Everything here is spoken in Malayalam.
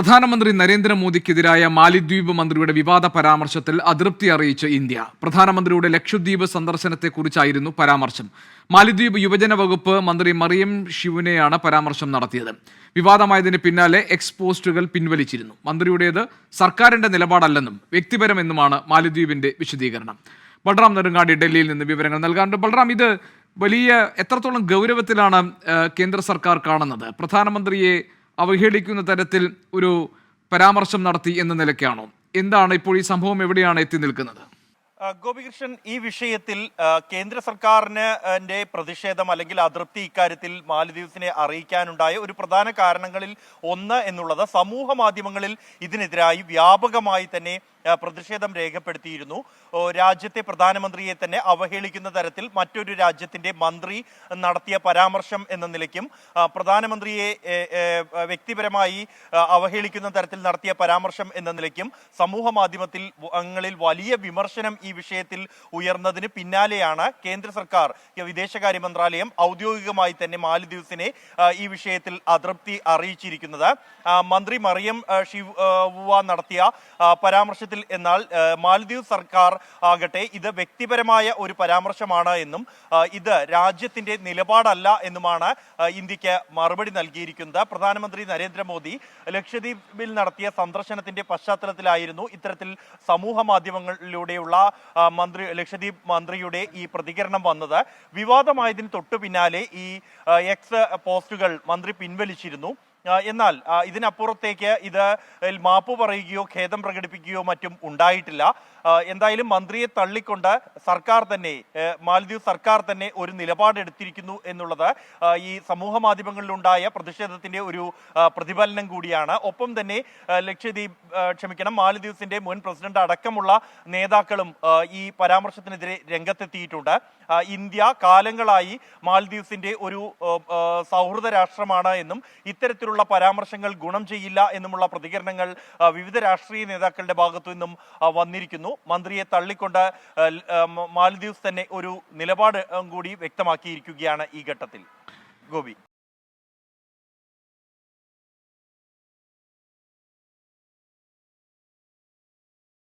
പ്രധാനമന്ത്രി നരേന്ദ്രമോദിക്കെതിരായ മാലിദ്വീപ് മന്ത്രിയുടെ വിവാദ പരാമർശത്തിൽ അതൃപ്തി അറിയിച്ച് ഇന്ത്യ. പ്രധാനമന്ത്രിയുടെ ലക്ഷദ്വീപ് സന്ദർശനത്തെക്കുറിച്ചായിരുന്നു പരാമർശം. മാലിദ്വീപ് യുവജന വകുപ്പ് മന്ത്രി മറിയം ഷിവുനെയാണ് പരാമർശം നടത്തിയത്. വിവാദമായതിന് പിന്നാലെ എക്സ് പോസ്റ്റുകൾ പിൻവലിച്ചിരുന്നു. മന്ത്രിയുടേത് സർക്കാരിന്റെ നിലപാടല്ലെന്നും വ്യക്തിപരമെന്നുമാണ് മാലിദ്വീപിന്റെ വിശദീകരണം. ബൽറാം നെടുങ്ങാടി ഡൽഹിയിൽ നിന്ന് വിവരങ്ങൾ നൽകാറുണ്ട്. ബൽറാം, ഇത് വലിയ എത്രത്തോളം ഗൗരവത്തിലാണ് കേന്ദ്ര സർക്കാർ കാണുന്നത്? പ്രധാനമന്ത്രിയെ അവഹേളിക്കുന്ന തരത്തിൽ ഒരു പരാമർശം നടത്തി എന്ന നിലയ്ക്കാണോ? എന്താണ് ഇപ്പോൾ ഈ സംഭവം എവിടെയാണ് എത്തി നിൽക്കുന്നത്? ഗോപികൃഷ്ണൻ, ഈ വിഷയത്തിൽ കേന്ദ്ര സർക്കാരിന്റെ പ്രതിഷേധം അല്ലെങ്കിൽ അതൃപ്തി ഇക്കാര്യത്തിൽ മാലദ്വീപ്സിനെ അറിയിക്കാനുണ്ടായ ഒരു പ്രധാന കാരണങ്ങളിൽ ഒന്ന് എന്നുള്ളത് സമൂഹ മാധ്യമങ്ങളിൽ ഇതിനെതിരായി വ്യാപകമായി തന്നെ പ്രതിഷേധം രേഖപ്പെടുത്തിയിരുന്നു. രാജ്യത്തെ പ്രധാനമന്ത്രിയെ തന്നെ അവഹേളിക്കുന്ന തരത്തിൽ മറ്റൊരു രാജ്യത്തിന്റെ മന്ത്രി നടത്തിയ പരാമർശം എന്ന നിലയ്ക്കും പ്രധാനമന്ത്രിയെ വ്യക്തിപരമായി അവഹേളിക്കുന്ന തരത്തിൽ നടത്തിയ പരാമർശം എന്ന നിലയ്ക്കും സമൂഹ മാധ്യമങ്ങളിൽ വലിയ വിമർശനം ഈ വിഷയത്തിൽ ഉയർന്നതിന് പിന്നാലെയാണ് കേന്ദ്ര സർക്കാർ വിദേശകാര്യ മന്ത്രാലയം ഔദ്യോഗികമായി തന്നെ മാലദ്വീപ്സിനെ ഈ വിഷയത്തിൽ അതൃപ്തി അറിയിച്ചിരിക്കുന്നത്. മന്ത്രി മറിയം ഷിവുവ നടത്തിയ പരാമർശത്തിൽ എന്നാൽ മാലദ്വീപ് സർക്കാർ ആകട്ടെ ഇത് വ്യക്തിപരമായ ഒരു പരാമർശമാണ് എന്നും ഇത് രാജ്യത്തിന്റെ നിലപാടല്ല എന്നുമാണ് ഇന്ത്യക്ക് മറുപടി നൽകിയിരിക്കുന്നത്. പ്രധാനമന്ത്രി നരേന്ദ്രമോദി ലക്ഷദ്വീപിൽ നടത്തിയ സന്ദർശനത്തിന്റെ പശ്ചാത്തലത്തിലായിരുന്നു ഇത്തരത്തിൽ സമൂഹ മാധ്യമങ്ങളിലൂടെയുള്ള ലക്ഷദ്വീപ് മന്ത്രിയുടെ ഈ പ്രതികരണം വന്നത്. വിവാദമായതിന് തൊട്ടു പിന്നാലെ ഈ എക്സ് പോസ്റ്റുകൾ മന്ത്രി പിൻവലിച്ചിരുന്നു. എന്നാൽ ഇതിനപ്പുറത്തേക്ക് ഇത് മാപ്പ് പറയുകയോ ഖേദം പ്രകടിപ്പിക്കുകയോ മറ്റും ഉണ്ടായിട്ടില്ല. എന്തായാലും മന്ത്രിയെ തള്ളിക്കൊണ്ട് മാലദ്വീപ് സർക്കാർ തന്നെ ഒരു നിലപാടെടുത്തിരിക്കുന്നു എന്നുള്ളത് ഈ സമൂഹ മാധ്യമങ്ങളിലുണ്ടായ പ്രതിഷേധത്തിന്റെ ഒരു പ്രതിഫലനം കൂടിയാണ്. ഒപ്പം തന്നെ മാലദ്വീപ്സിന്റെ മുൻ പ്രസിഡന്റ് അടക്കമുള്ള നേതാക്കളും ഈ പരാമർശത്തിനെതിരെ രംഗത്തെത്തിയിട്ടുണ്ട്. ഇന്ത്യ കാലങ്ങളായി മാലദ്വീപ്സിന്റെ ഒരു സൗഹൃദ രാഷ്ട്രമാണ് എന്നും ഇത്തരത്തിലുള്ള പരാമർശങ്ങൾ ഗുണം ചെയ്യില്ല എന്നുമുള്ള പ്രതികരണങ്ങൾ വിവിധ രാഷ്ട്രീയ നേതാക്കളുടെ ഭാഗത്തു നിന്നും വന്നിരിക്കുന്നു. മന്ത്രിയെ തള്ളിക്കൊണ്ട് മാലദ്വീപ്സ് തന്നെ ഒരു നിലപാട് കൂടി വ്യക്തമാക്കിയിരിക്കുകയാണ് ഈ ഘട്ടത്തിൽ. ഗോപി.